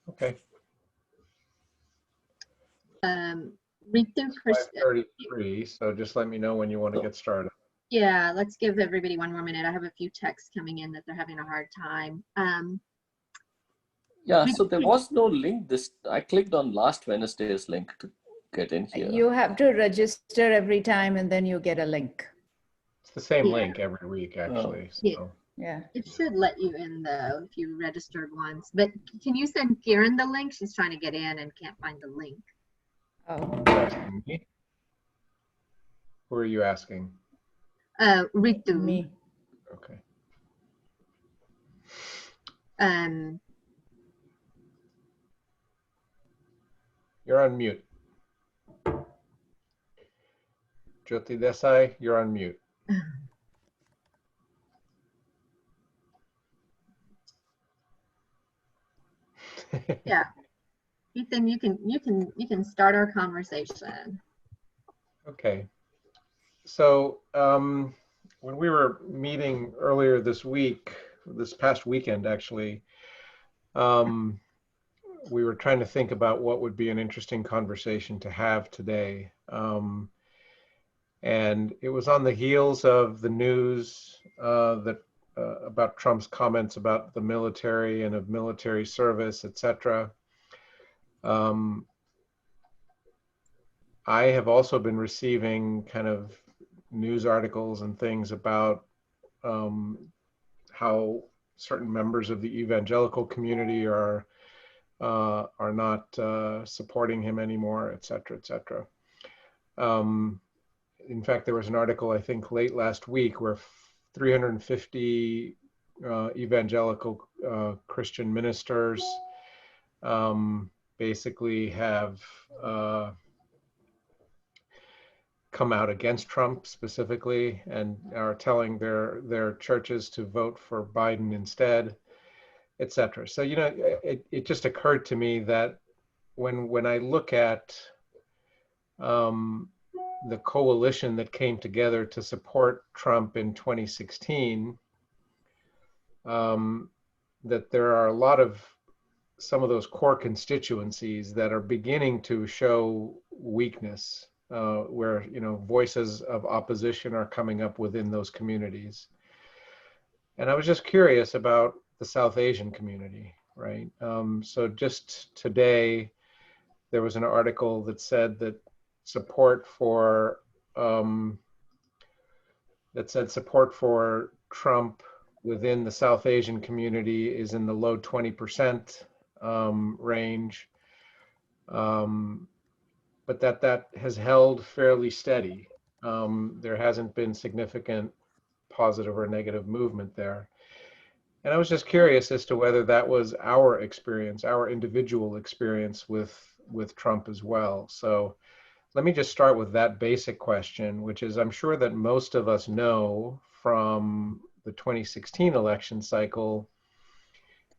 Okay. Ritu Krishna. 5:33, so just let me know when you want to get started. Yeah, let's give everybody one more minute. I have a few texts coming in that they're having a hard time. Yeah, so there was no link. I clicked on last Wednesday's link to get in here. You have to register every time and then you get a link. It's the same Yeah. link every week, actually. Yeah. So. Yeah. It should let you in though if you registered once. But can you send Karen the link? She's trying to get in and can't find the link. Oh. You're asking me? Who are you asking? Ritu. Me. Okay. You're on mute. Jyoti Desai, you're on mute. Yeah. Ethan, you can start our conversation. Okay. So when we were meeting earlier this week, this past weekend actually, we were trying to think about what would be an interesting conversation to have today. And it was on the heels of the news about Trump's comments about the military and of military service, etc. I have also been receiving kind of news articles and things about how certain members of the evangelical community are not supporting him anymore, et cetera, et cetera. In fact, there was an article, I think, late last week where 350 evangelical Christian ministers basically have come out against Trump specifically and are telling their churches to vote for Biden instead, et cetera. So, you know, it just occurred to me that when I look at the coalition that came together to support Trump in 2016, that there are a lot of some of those core constituencies that are beginning to show weakness, where, you know, voices of opposition are coming up within those communities. And I was just curious about the South Asian community, right? So just today, there was an article that said that support for Trump within the South Asian community is in the low 20% range, but that has held fairly steady. There hasn't been significant positive or negative movement there. And I was just curious as to whether that was our experience, our individual experience with Trump as well. So let me just start with that basic question, which is, I'm sure that most of us know from the 2016 election cycle,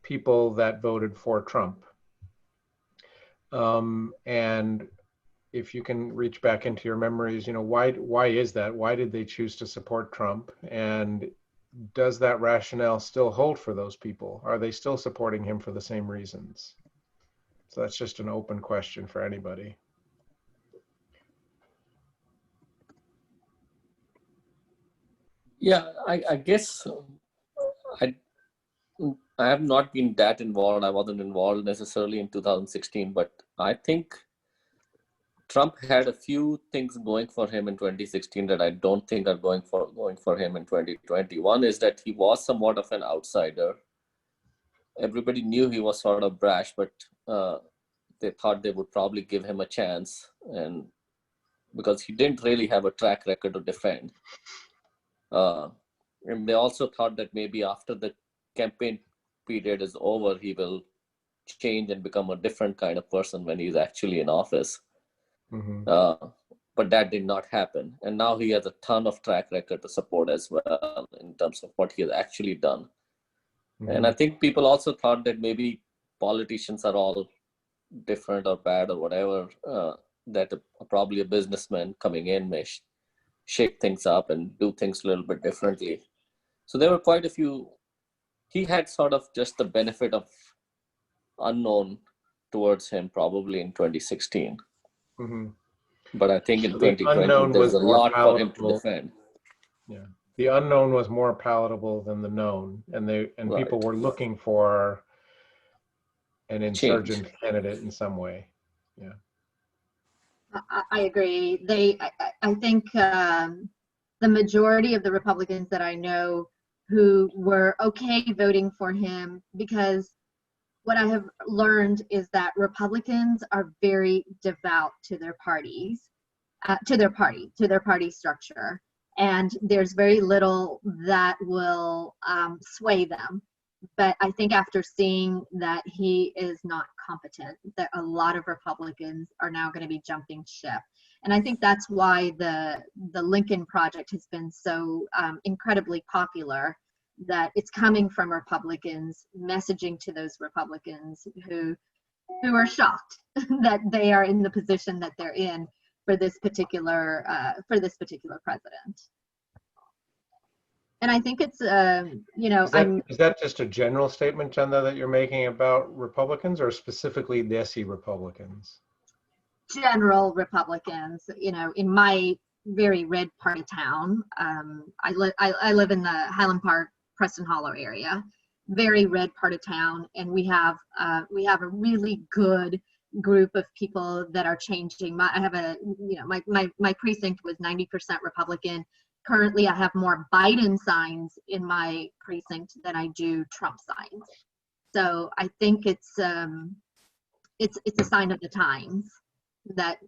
people that voted for Trump. And if you can reach back into your memories, you know, why is that? Why did they choose to support Trump? And does that rationale still hold for those people? Are they still supporting him for the same reasons? So that's just an open question for anybody. Yeah, I guess I have not been that involved. I wasn't involved necessarily in 2016, but I think Trump had a few things going for him in 2016 that I don't think are going for him in 2020. One is that he was somewhat of an outsider. Everybody knew he was sort of brash, but they thought they would probably give him a chance, and because he didn't really have a track record to defend. And they also thought that maybe after the campaign period is over, he will change and become a different kind of person when he's actually in office. Mm-hmm. But that did not happen. And now he has a ton of track record to support as well in terms of what he has actually done. Mm-hmm. And I think people also thought that maybe politicians are all different or bad or whatever, that probably a businessman coming in may shake things up and do things a little bit differently. So there were quite a few. He had sort of just the benefit of unknown towards him probably in 2016. Mhm. But I think in So the 2020, unknown there's was a more lot for him to palatable. defend. Yeah. The unknown was more palatable than the known, and people Right. were looking for an Change. insurgent candidate in some way. Yeah. I agree. I think the majority of the Republicans that I know who were okay voting for him, because what I have learned is that Republicans are very devout to their parties, to their party structure, and there's very little that will sway them. But I think after seeing that he is not competent, that a lot of Republicans are now going to be jumping ship. And I think that's why the Lincoln Project has been so incredibly popular, that it's coming from Republicans, messaging to those Republicans who are shocked that they are in the position that they're in for this particular president. And I think it's Is that just a general statement, Chanda, that you're making about Republicans, or specifically DESI Republicans? general Republicans, in my very red part of town. I live in the Highland Park, Preston Hollow area, very red part of town, and we have a really good group of people that are changing. My precinct was 90% Republican. Currently, I have more Biden signs in my precinct than I do Trump signs. So I think it's a sign of the times that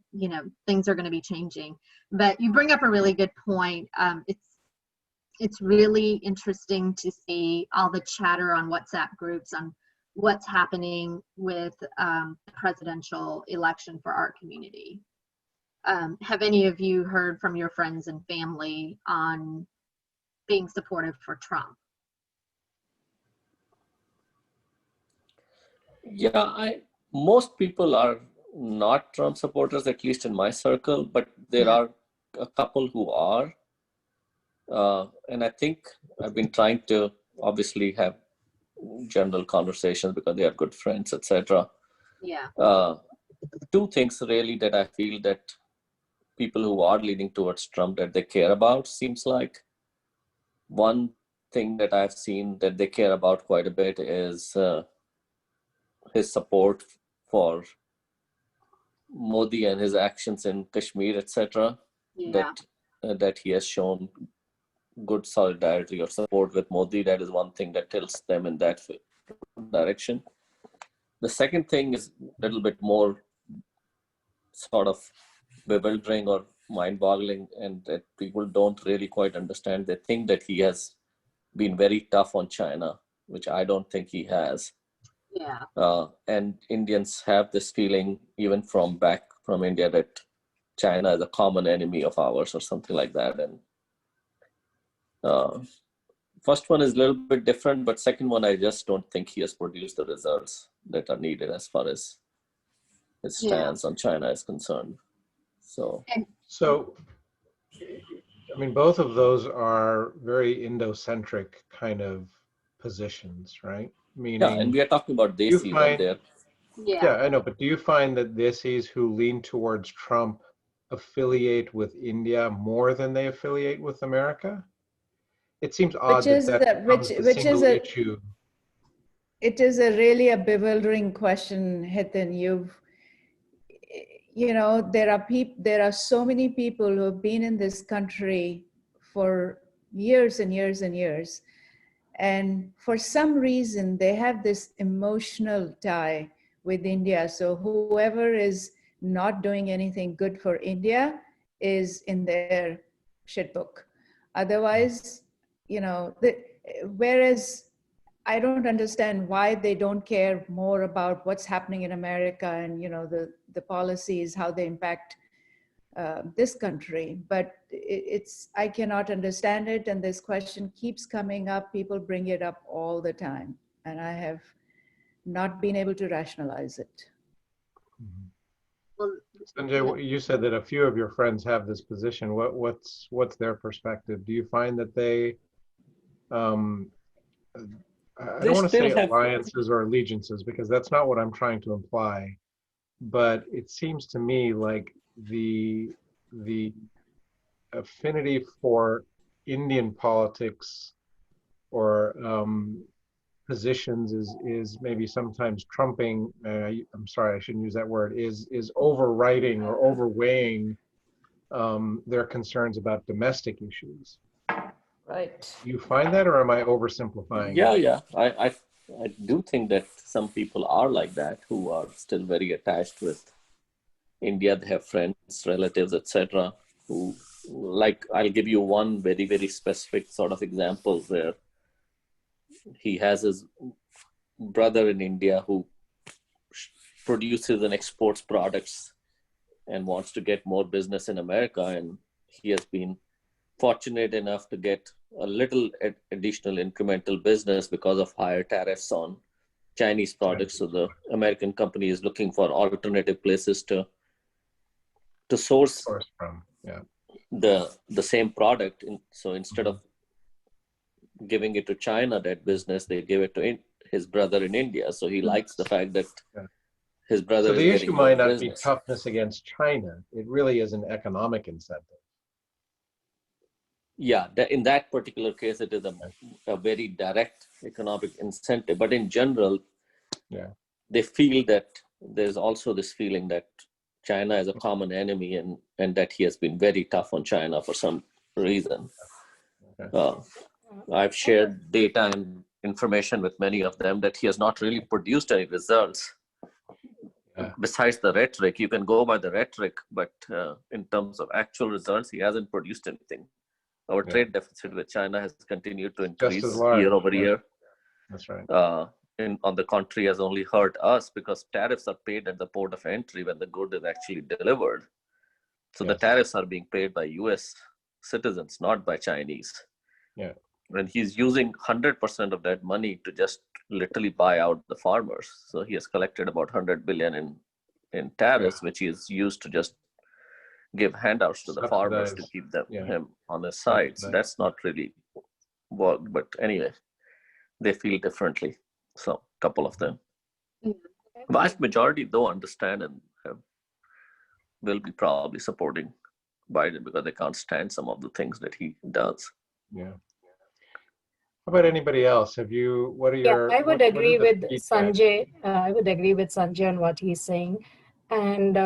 things are going to be changing. But you bring up a really good point. It's really interesting to see all the chatter on WhatsApp groups on what's happening with the presidential election for our community. Have any of you heard from your friends and family on being supportive for Trump? Yeah, most people are not Trump supporters, at least in my circle, but there are a couple who are. And I think I've been trying to obviously have general conversations because they are good friends, etc. Yeah. Two things really that I feel that people who are leaning towards Trump that they care about seems like. One thing that I've seen that they care about quite a bit is his support for Modi and his actions in Kashmir, etc. Yeah. That he has shown good solidarity or support with Modi. That is one thing that tilts them in that direction. The second thing is a little bit more sort of bewildering or mind-boggling, and that people don't really quite understand. They think that he has been very tough on China, which I don't think he has. Yeah. And Indians have this feeling, even from back from India, that China is a common enemy of ours or something like that. And first one is a little bit different, but second one, I just don't think he has produced the results that are needed as far as his stance on China is concerned. So, I mean, both of those are very Indo-centric kind of positions, right? Meaning, yeah, and we are talking about Desis and their. Yeah, I know, but do you find that Desis who lean towards Trump affiliate with India more than they affiliate with America? It seems odd that becomes the single issue. It is really a bewildering question, Hiten. There are so many people who have been in this country for years and years and years. And for some reason, they have this emotional tie with India. So whoever is not doing anything good for India is in their shit book. Otherwise, whereas I don't understand why they don't care more about what's happening in America and, the policies, how they impact this country. But I cannot understand it. And this question keeps coming up. People bring it up all the time. And I have not been able to rationalize it. Well, Sanjay, you said that a few of your friends have this position. What's their perspective? Do you find that they I They don't want to still say have, alliances or allegiances because that's not what I'm trying to imply. But it seems to me like the affinity for Indian politics or positions is maybe sometimes trumping. I'm sorry, I shouldn't use that word. Is overriding or overweighing their concerns about domestic issues. Right. Do you find that, or am I oversimplifying yeah, it? yeah. I do think that some people are like that who are still very attached with India. They have friends, relatives, etc. Who, like, I'll give you one very, very specific sort of example where he has his brother in India who produces and exports products and wants to get more business in America. And he has been fortunate enough to get a little additional incremental business because of higher tariffs on Chinese products. So the American company is looking for alternative places to source Source from, yeah. the same product. So instead of giving it to China, that business, they give it to his brother in India. So he likes the fact that Yeah. his brother So is the issue getting more might not be business. toughness against China. It really is an economic incentive. Yeah, in that particular case, it is a very direct economic incentive. But in general, Yeah. they feel that there's also this feeling that China is a common enemy, and that he has been very tough on China for some reason. Okay. I've shared data and information with many of them that he has not really produced any results. Yeah. Besides the rhetoric. You can go by the rhetoric, but in terms of actual results, he hasn't produced anything. Our Yeah. trade deficit with China has continued to Just increase as large. year over Yeah. year. That's right. On the contrary, has only hurt us because tariffs are paid at the port of entry when the good is actually delivered. So the Yes. tariffs are being paid by US citizens, not by Chinese. Yeah. And he's using 100% of that money to just literally buy out the farmers. So he has collected about 100 billion in tariffs, which he has used to just give handouts to the farmers to Subsidize. keep Yeah. him on his side. So that's not really worked. But anyway, they feel differently. So a couple of them. Vast majority though understand and will be probably supporting Biden because they can't stand some of the things that he does. Yeah. How about anybody else? What are Yeah, your, I would what agree is the with feedback? Sanjay. I would agree with Sanjay on what he's saying. And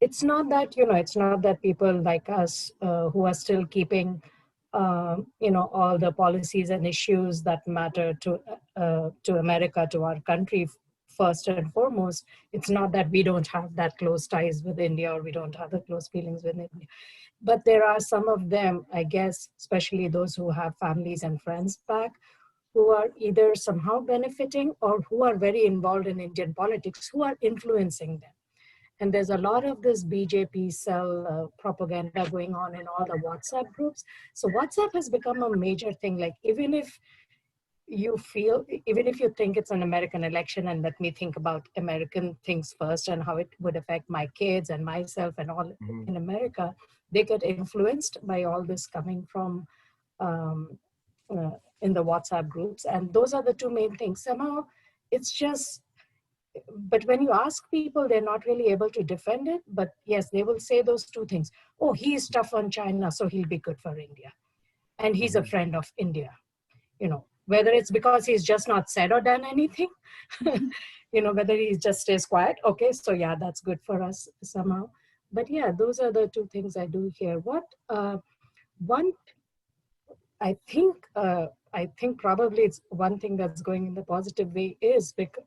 it's not that, it's not that people like us who are still keeping, all the policies and issues that matter to America, to our country first and foremost. It's not that we don't have that close ties with India or we don't have the close feelings with India. But there are some of them, I guess, especially those who have families and friends back, who are either somehow benefiting or who are very involved in Indian politics, who are influencing them. And there's a lot of this BJP cell propaganda going on in all the WhatsApp groups. So WhatsApp has become a major thing. Like even if you think it's an American election and let me think about American things first and how it would affect my kids and myself and all in America, they get influenced by all this coming from in the WhatsApp groups. And those are the two main things. Somehow it's just, but when you ask people, they're not really able to defend it. But yes, they will say those two things. Oh, he's tough on China, so he'll be good for India. And he's a friend of India. Whether it's because he's just not said or done anything, whether he just stays quiet. Okay, so yeah, that's good for us somehow. But yeah, those are the two things I do hear. One, I think probably it's one thing that's going in the positive way is because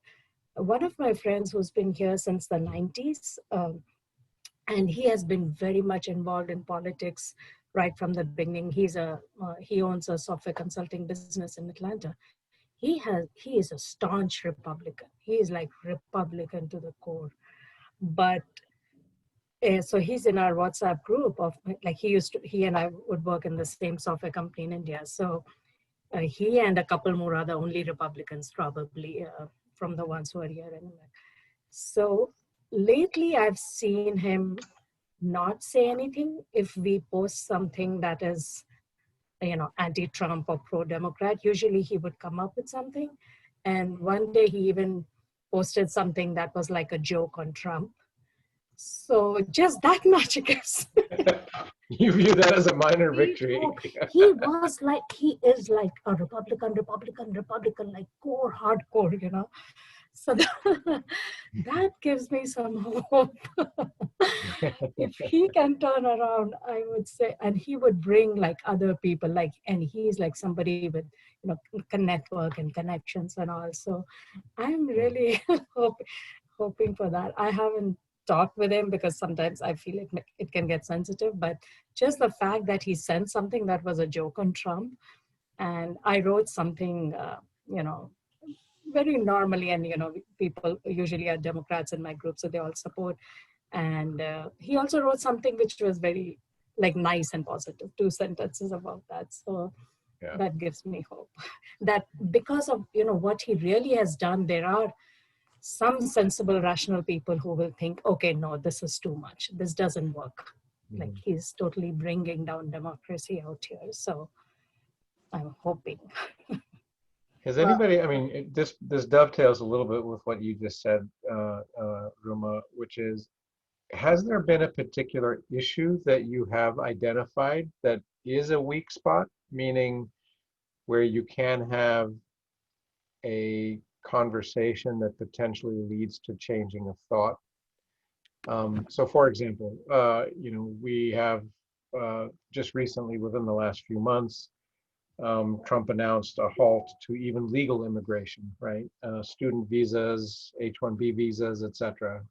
one of my friends who's been here since the 90s, and he has been very much involved in politics right from the beginning. He owns a software consulting business in Atlanta. He is a staunch Republican. He is like Republican to the core. But so he's in our WhatsApp group of like he and I would work in the same software company in India. So he and a couple more are the only Republicans probably from the ones who are here anyway. So lately I've seen him not say anything if we post something that is anti-Trump or pro-Democrat. Usually he would come up with something. And one day he even posted something that was like a joke on Trump. So just that much gives. You view that as a minor victory. He is like a Republican, like core, hardcore, So that gives me some hope. If he can turn around, I would say, and he would bring like other people, and he's like somebody with, network and connections and all. So I'm really hoping for that. I haven't talked with him because sometimes I feel it can get sensitive, but just the fact that he sent something that was a joke on Trump, and I wrote something, very normally, and people usually are Democrats in my group, so they all support. And he also wrote something which was very nice and positive, 2 sentences about that. So Yeah. that gives me hope that because of what he really has done, there are some sensible, rational people who will think, okay, no, this is too much, this doesn't work. Mhm. He's totally bringing down democracy out here. So I'm hoping. Has anybody, I mean, this dovetails a little bit with what you just said, Ruma, which is, has there been a particular issue that you have identified that is a weak spot, meaning where you can have a conversation that potentially leads to changing of thought? So for example, we have just recently, within the last few months, Trump announced a halt to even legal immigration, right? Student visas, H-1B visas, etc.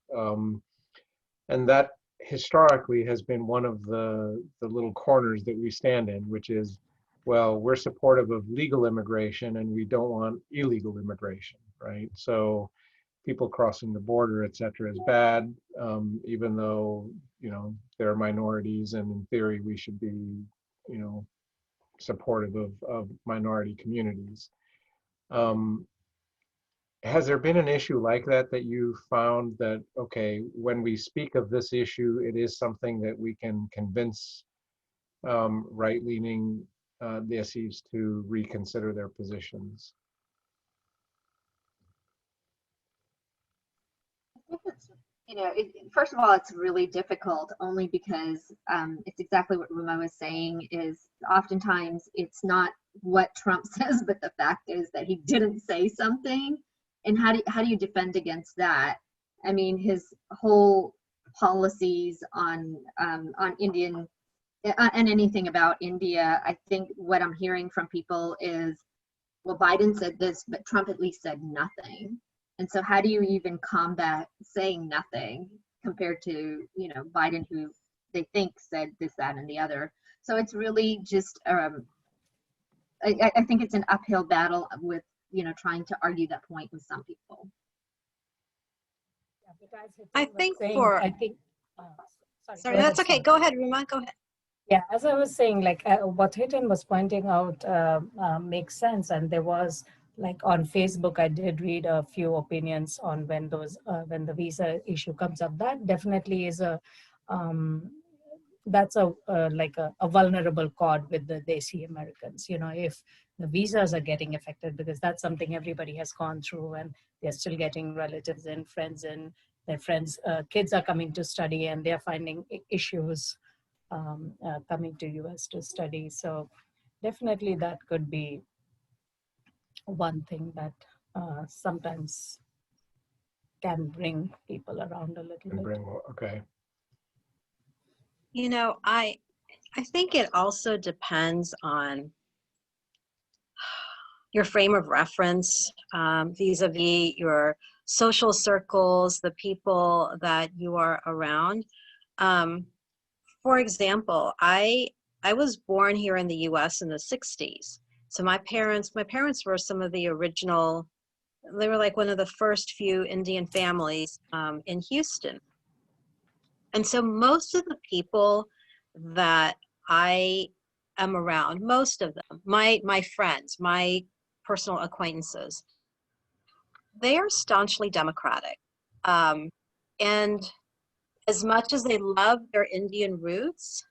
And that historically has been one of the little corners that we stand in, which is, well, we're supportive of legal immigration and we don't want illegal immigration, right? So people crossing the border, etc., is bad, even though, they're minorities, and in theory we should be, supportive of minority communities. Has there been an issue like that you found that, okay, when we speak of this issue, it is something that we can convince right-leaning DSEs to reconsider their positions? I think it's, first of all, it's really difficult only because it's exactly what Ruma was saying, is oftentimes it's not what Trump says, but the fact is that he didn't say something. And how do you defend against that? I mean, his whole policies on Indian and anything about India, I think what I'm hearing from people is, well, Biden said this, but Trump at least said nothing. And so how do you even combat saying nothing compared to, Biden, who they think said this, that, and the other? So it's really just, I think it's an uphill battle with, trying to argue that point with some people. I think for, sorry, that's okay. Go ahead, Ruma, go ahead. Yeah, as I was saying, what Hiten was pointing out makes sense. And there was, on Facebook, I did read a few opinions on when the visa issue comes up. That definitely is that's a vulnerable chord with the Desi Americans. If the visas are getting affected, because that's something everybody has gone through, and they're still getting relatives and friends, and their friends' kids are coming to study, and they're finding issues coming to US to study. So definitely that could be one thing that sometimes can bring people around a little bit. Okay. I think it also depends on your frame of reference, vis-a-vis your social circles, the people that you are around. For example, I was born here in the US in the 60s. So my parents were some of the original, they were like one of the first few Indian families in Houston. And so most of the people that I am around, most of them, my friends, my personal acquaintances, they are staunchly Democratic. And as much as they love their Indian roots,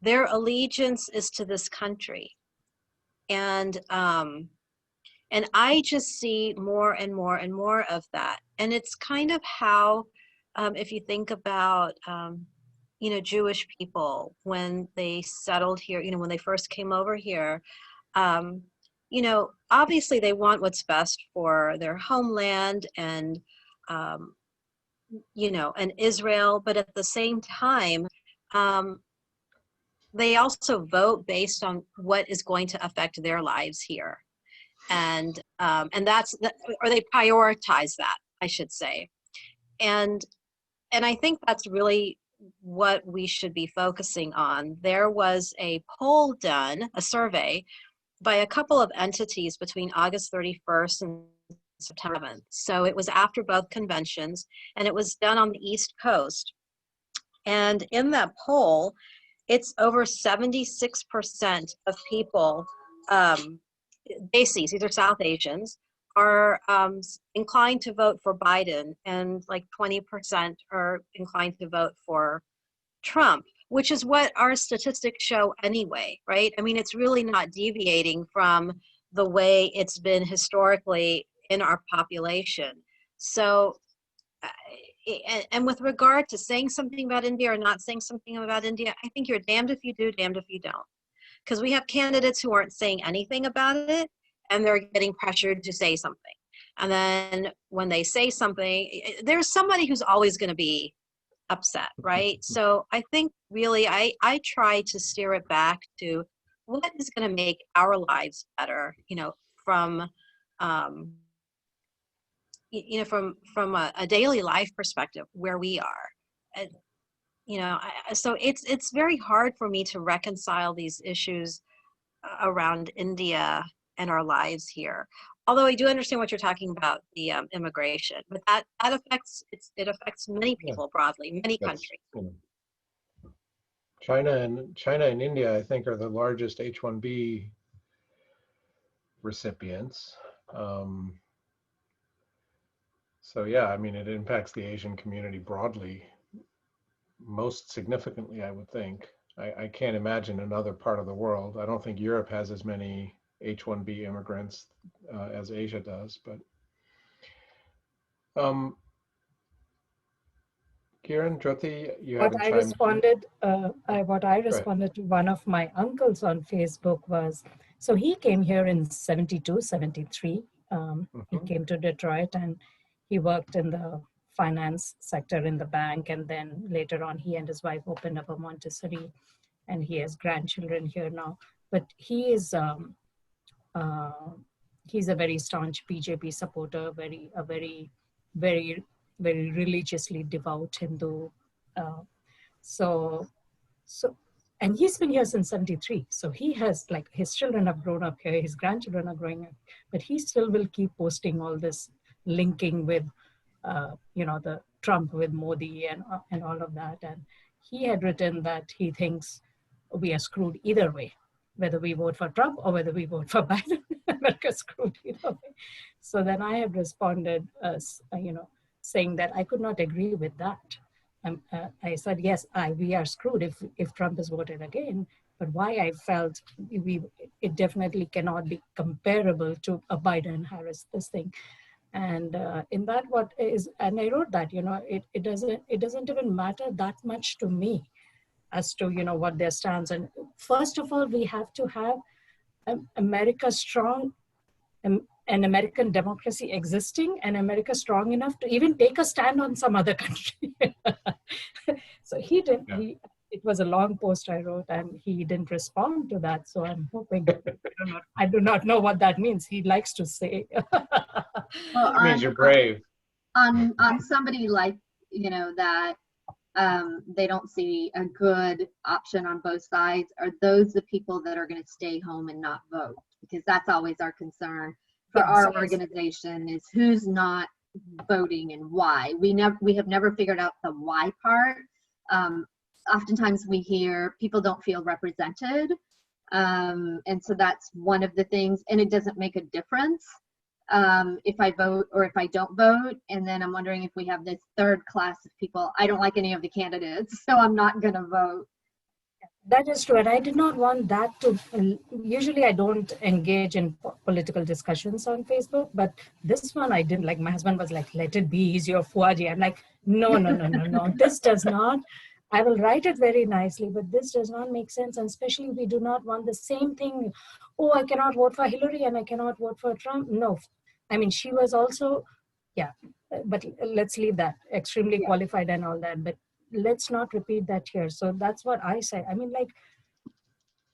their allegiance is to this country. And I just see more and more and more of that. And it's kind of how, if you think about, you know, Jewish people when they settled here, you know, when they first came over here, you know, obviously they want what's best for their homeland and, you know, and Israel, but at the same time, they also vote based on what is going to affect their lives here. And that's, or they prioritize that, I should say. And I think that's really what we should be focusing on. There was a poll done, a survey, by a couple of entities between August 31st and September 7th. So it was after both conventions, and it was done on the East Coast. And in that poll, it's over 76% of people, Desis, these are South Asians, are inclined to vote for Biden, and like 20% are inclined to vote for Trump, which is what our statistics show anyway, right? I mean, it's really not deviating from the way it's been historically in our population. So, and with regard to saying something about India or not saying something about India, I think you're damned if you do, damned if you don't. Because we have candidates who aren't saying anything about it, and they're getting pressured to say something. And then when they say something, there's somebody who's always going to be upset, right? So I think really I try to steer it back to what is going to make our lives better, you know, from you know, from a daily life perspective where we are. And, you know, so it's very hard for me to reconcile these issues around India and our lives here. Although I do understand what you're talking about, the immigration, but that affects, it affects many people broadly, many Yes. countries. China and India, I think, are the largest H-1B recipients. So yeah, I mean, it impacts the Asian community broadly, most significantly, I would think. I can't imagine another part of the world. I don't think Europe has as many H-1B immigrants as Asia does, but Kiran, Jyoti, you What haven't I chimed in. responded, what I Go ahead. responded to one of my uncles on Facebook was, so he came here in 72, 73. He came to Detroit and he worked in the finance sector in the bank. And then later on, he and his wife opened up a Montessori, and he has grandchildren here now. But he is, he's a very staunch BJP supporter, very religiously devout Hindu. So, and he's been here since 73. So he has, like, his children have grown up here, his grandchildren are growing up, but he still will keep posting all this linking with, you know, the Trump with Modi and all of that. And he had written that he thinks we are screwed either way, whether we vote for Trump or whether we vote for Biden. America's screwed either way. So then I have responded, you know, saying that I could not agree with that. I said, yes, we are screwed if Trump is voted again, but why I felt it definitely cannot be comparable to a Biden-Harris, this thing. And in that, and I wrote that, you know, it doesn't even matter that much to me as to, you know, what their stance. And first of all, we have to have America strong, an American democracy existing, and America strong enough to even take a stand on some other country. So he didn't. Yeah. It was a long post I wrote, and he didn't respond to that. So I'm hoping. I do not know what that means. He likes to say. Well, it means you're brave. On somebody like, you know, that they don't see a good option on both sides, are those the people that are going to stay home and not vote? Because that's always our concern for our organization, is who's not voting and why. We have never figured out the why part. Oftentimes we hear people don't feel represented, and so that's one of the things, and it doesn't make a difference if I vote or if I don't vote. And then I'm wondering if we have this third class of people. I don't like any of the candidates, so I'm not going to vote. That is true. And I did not want that to, usually I don't engage in political discussions on Facebook, but this one I didn't. Like, my husband was like, let it be, he's your Fuaji. I'm like, no, no, no, no, no. This does not. I will write it very nicely, but this does not make sense. And especially we do not want the same thing. Oh, I cannot vote for Hillary and I cannot vote for Trump. No. I mean, she was also, yeah, but let's leave that. Extremely Yeah. qualified and all that. But let's not repeat that here. So that's what I say. I mean, like,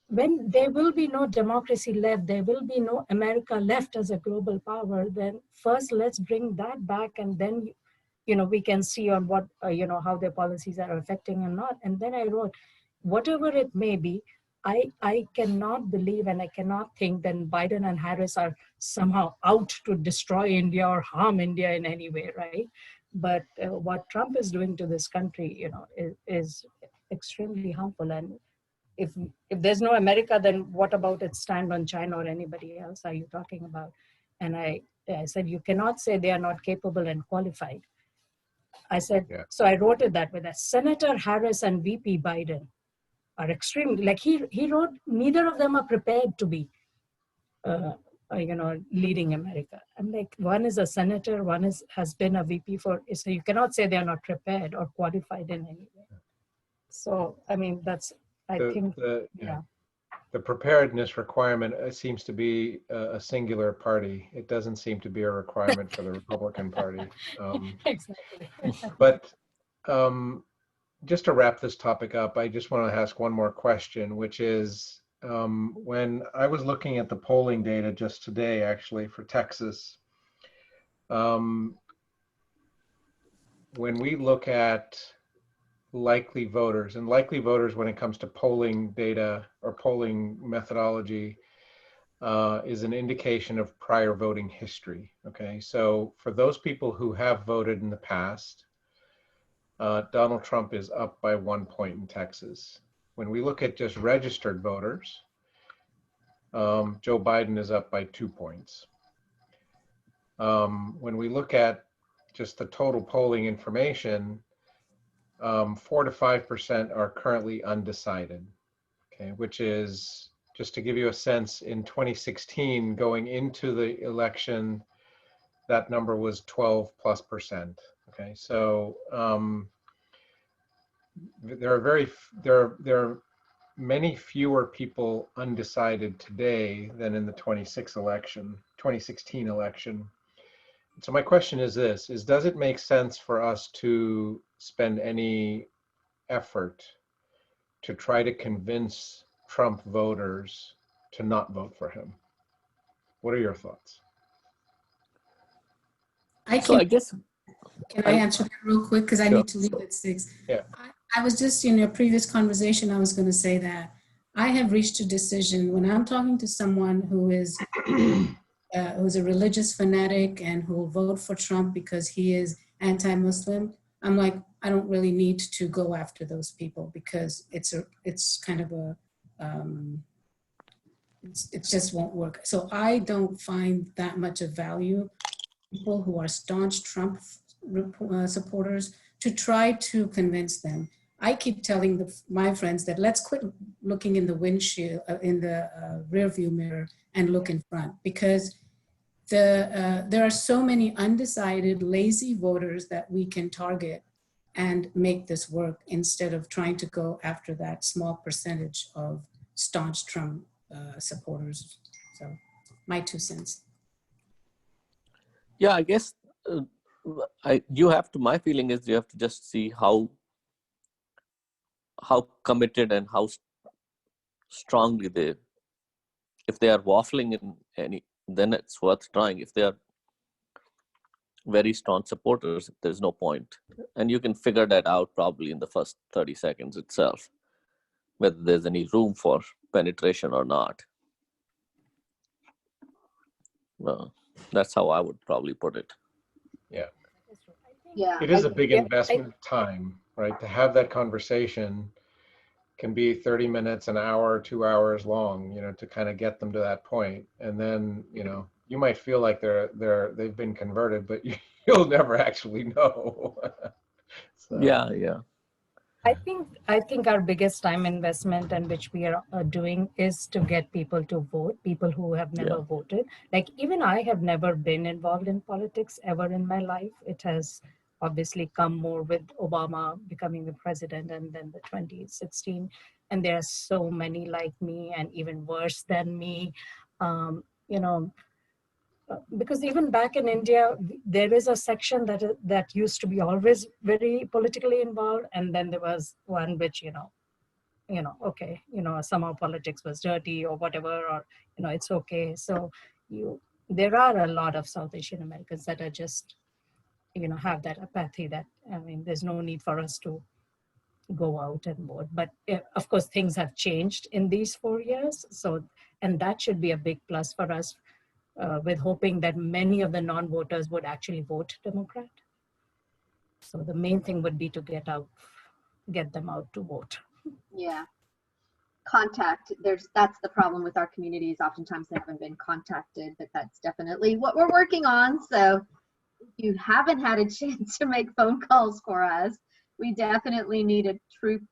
when there will be no democracy left, there will be no America left as a global power, then first let's bring that back, and then, you know, we can see on what, you know, how their policies are affecting and not. And then I wrote, whatever it may be, I cannot believe and I cannot think that Biden and Harris are somehow out to destroy India or harm India in any way, right? But what Trump is doing to this country, you know, is extremely harmful. And if there's no America, then what about its stand on China or anybody else are you talking about? And I said, you cannot say they are not capable and qualified. I said, Yeah. so I wrote it that way, that Senator Harris and VP Biden are extremely, like he wrote, neither of them are prepared to be, you know, leading America. I'm like, one is a senator, one has been a VP for, so you cannot say they are not prepared or qualified in any way. So, I mean, that's, I think, yeah. The preparedness requirement seems to be a singular party. It doesn't seem to be a requirement for the Republican Party. Exactly. But just to wrap this topic up, I just want to ask one more question, which is, when I was looking at the polling data just today, actually, for Texas, when we look at likely voters, and likely voters when it comes to polling data or polling methodology is an indication of prior voting history. Okay, so for those people who have voted in the past, Donald Trump is up by 1 point in Texas. When we look at just registered voters, Joe Biden is up by 2 points. When we look at just the total polling information, 4 to 5% are currently undecided, okay, which is, just to give you a sense, in 2016, going into the election, that number was 12+%. Okay, so there are many fewer people undecided today than in the 2016 election. So my question is this, does it make sense for us to spend any effort to try to convince Trump voters to not vote for him? What are your thoughts? So I guess, Can I answer that real quick? Because I Sure. need to leave at 6. Yeah. I was just in a previous conversation, I was going to say that I have reached a decision when I'm talking to someone who is who's a religious fanatic and who will vote for Trump because he is anti-Muslim. I'm like, I don't really need to go after those people because it's kind of a it just won't work. So I don't find that much of value people who are staunch Trump supporters to try to convince them. I keep telling my friends that let's quit looking in the windshield, in the rear view mirror, and look in front, because there are so many undecided, lazy voters that we can target and make this work instead of trying to go after that small percentage of staunch Trump supporters. So my 2 cents. yeah, I guess my feeling is you have to just see how committed and how strongly if they are waffling in any, then it's worth trying. If they are very staunch supporters, there's no point. And you can figure that out probably in the first 30 seconds itself, whether there's any room for penetration or not. Well, that's how I would probably put it. Yeah. It is a big investment of time, right? To have that conversation can be 30 minutes, an hour, 2 hours long, to kind of get them to that point. And then, you might feel like they've been converted, but you'll never actually know. So. Yeah. I think our biggest time investment and which we are doing is to get people to vote, people who have never Yeah. voted. Like even I have never been involved in politics ever in my life. It has obviously come more with Obama becoming the president and then the 2016. And there are so many like me and even worse than me. You know, because even back in India, there is a section that used to be always very politically involved, and then there was one which okay, somehow politics was dirty or whatever, or it's okay. So there are a lot of South Asian Americans that are just have that apathy that there's no need for us to go out and vote. But of course, things have changed in these 4 years, so and that should be a big plus for us with hoping that many of the non-voters would actually vote Democrat. So the main thing would be to get them out to vote. Yeah. That's the problem with our communities. Oftentimes they haven't been contacted, but that's definitely what we're working on. So if you haven't had a chance to make phone calls for us, we definitely need a troop.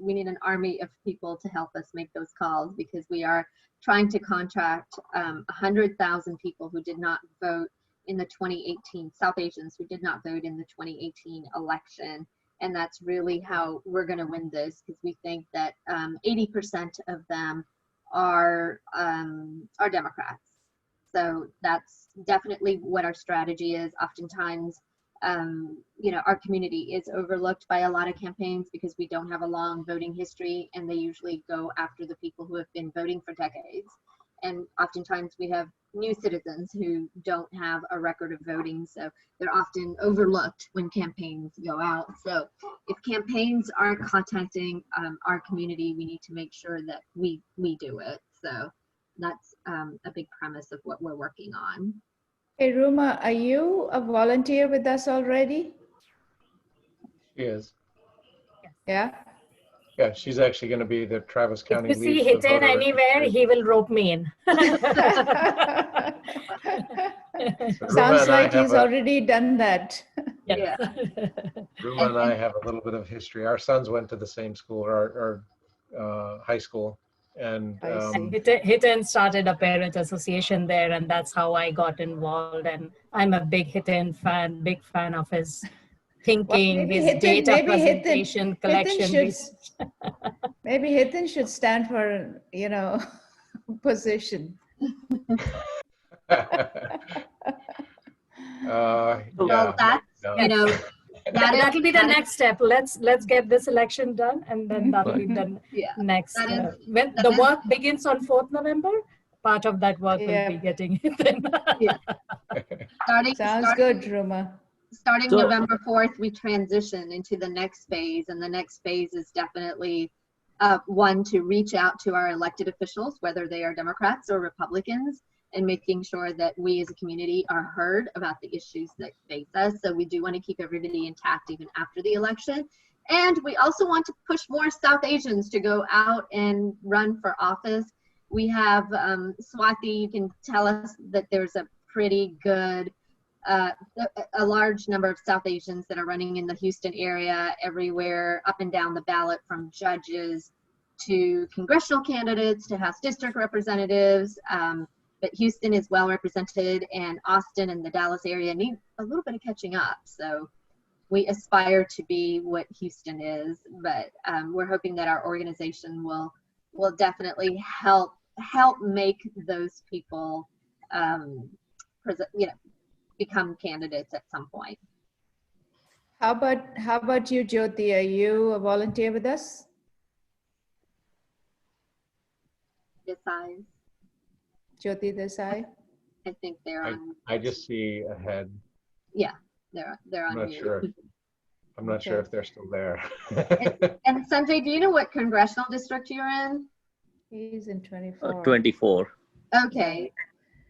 We need an army of people to help us make those calls, because we are trying to contract 100,000 people who did not vote in the 2018, South Asians who did not vote in the 2018 election. And that's really how we're going to win this, because we think that 80% of them are Democrats. So that's definitely what our strategy is. Oftentimes, our community is overlooked by a lot of campaigns because we don't have a long voting history, and they usually go after the people who have been voting for decades. And oftentimes we have new citizens who don't have a record of voting, so they're often overlooked when campaigns go out. So if campaigns are contacting our community, we need to make sure that we do it. So that's a big premise of what we're working on. Hey, Ruma, are you a volunteer with us already? She is. Yeah? Yeah, she's actually going to be the Travis County If you see lead. for Hiten voter anywhere, registration. he will rope me in. So Ruma Sounds and I like have he's a- already done that. Yeah. Ruma and I have a little bit of history. Our sons went to the same school, or high school, and I see. Hiten started a parent association there, and that's how I got involved. And I'm a big Hiten fan, big fan of his thinking, maybe his Hiten- data maybe Hiten- presentation, Hiten collection. should- Maybe Hiten should stand for, position. Well, yeah. that's, no. That'll be the next step. Let's get this election done, and then that'll be the Yeah, next. that is- When that the is- work begins on 4th November, part of that work Yeah. will be getting Hiten. Sounds good, Ruma. Starting So- November 4th, we transition into the next phase, and the next phase is definitely one, to reach out to our elected officials, whether they are Democrats or Republicans, and making sure that we as a community are heard about the issues that face us. So we do want to keep everybody intact even after the election. And we also want to push more South Asians to go out and run for office. We have, Swati, you can tell us that there's a pretty good, a large number of South Asians that are running in the Houston area, everywhere up and down the ballot, from judges to congressional candidates to House district representatives. But Houston is well represented, and Austin and the Dallas area need a little bit of catching up. So we aspire to be what Houston is, but we're hoping that our organization will definitely help make those people become candidates at some point. How about you, Jyoti? Are you a volunteer with us? Desai, Jyoti Desai? I think they're on. I just see a head. Yeah, they're I'm on not mute. sure. I'm not sure Okay. if they're still there. And Sanjay, do you know what congressional district you're in? He's in 24. 24. Okay.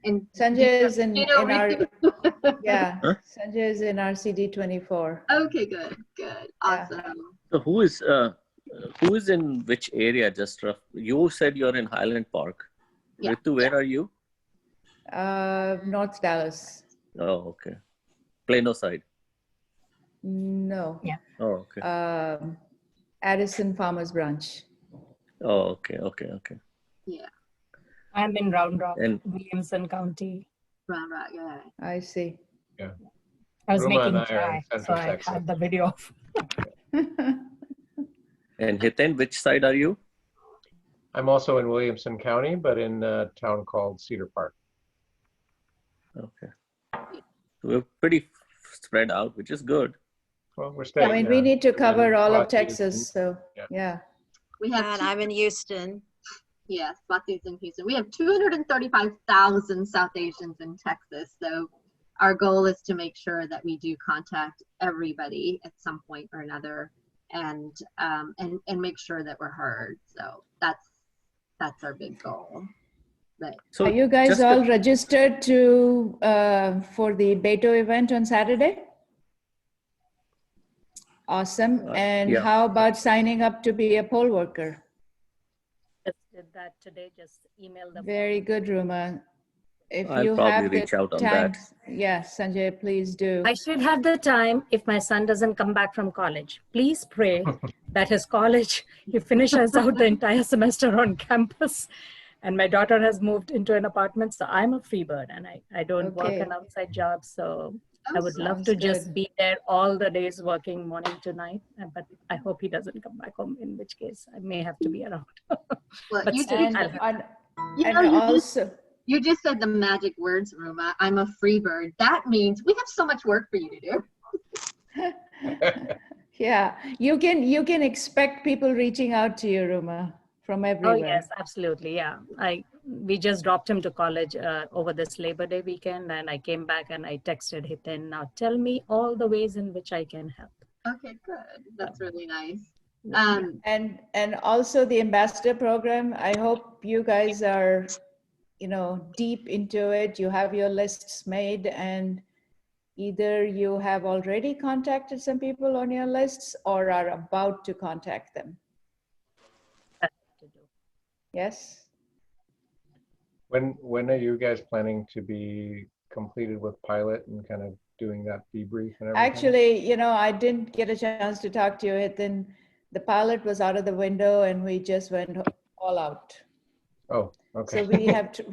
And Sanjay is in, do you know our, Ritu? yeah, Huh? Sanjay is in our CD 24. Okay, good, awesome. So who is in which area? Just rough. You said you're in Highland Park. Yeah. Ritu, where are you? North Dallas. Oh, okay. Plano side. No. Yeah. Oh, okay. Addison Farmers Branch. Oh, okay. Yeah, I'm in Round Rock, And Williamson County. right, yeah. I see. I was Ruma and making I are in chai, so Central I Texas. had the video off. and Hiten, which side are you? I'm also in Williamson County, but in a town called Cedar Park. Okay. We're pretty spread out, which is good. Well, we're I staying. mean, we need to we're in cover all of Scottsdale. Texas, so, Yeah. yeah. We have And I'm in Houston. yeah, Swati's in Houston. We have 235,000 South Asians in Texas. So our goal is to make sure that we do contact everybody at some point or another, and make sure that we're heard. So that's our big goal. But So Are you guys just all registered to, for the Beto event on Saturday? Awesome. And yeah. how about signing up to be a poll worker? Just did that today, just email them. Very good, Ruma. If I'll you probably have the reach out on time, that. yes, Sanjay, please do. I should have the time if my son doesn't come back from college. Please pray that his college, he finishes out the entire semester on campus. And my daughter has moved into an apartment, so I'm a free bird and I don't work Okay. an outside job. So I would love Sounds to just good. be there all the days working morning to night. But I hope he doesn't come back home, in which case I may have to be around. well, But you, still, you, I'll you And know, also, you just said the magic words, Ruma. I'm a free bird. That means we have so much work for you to do. yeah, you can expect people reaching out to you, Ruma, from everywhere. Oh yes, absolutely. Yeah, we just dropped him to college over this Labor Day weekend, and I came back and I texted Hiten, now tell me all the ways in which I can help. Okay, good. That's really nice. And also the ambassador program, I hope you guys are, deep into it. You have your lists made, and either you have already contacted some people on your lists or are about to contact them. Yes? When are you guys planning to be completed with pilot and kind of doing that debrief and everything? Actually, I didn't get a chance to talk to you. Then the pilot was out of the window and we just went all out. Oh, okay. So we have to,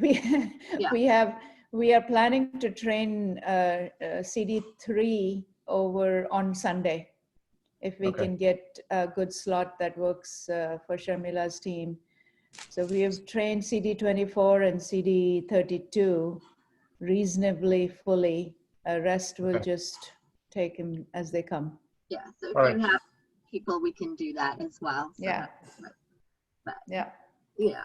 Yeah. we are planning to train CD3 over on Sunday. If we Okay. can get a good slot that works for Sharmila's team. So we have trained CD24 and CD32 reasonably fully. Rest will Okay. just take them as they come. Yeah. So if All you right. have people, we can do that as well. So Yeah. but Yeah. yeah.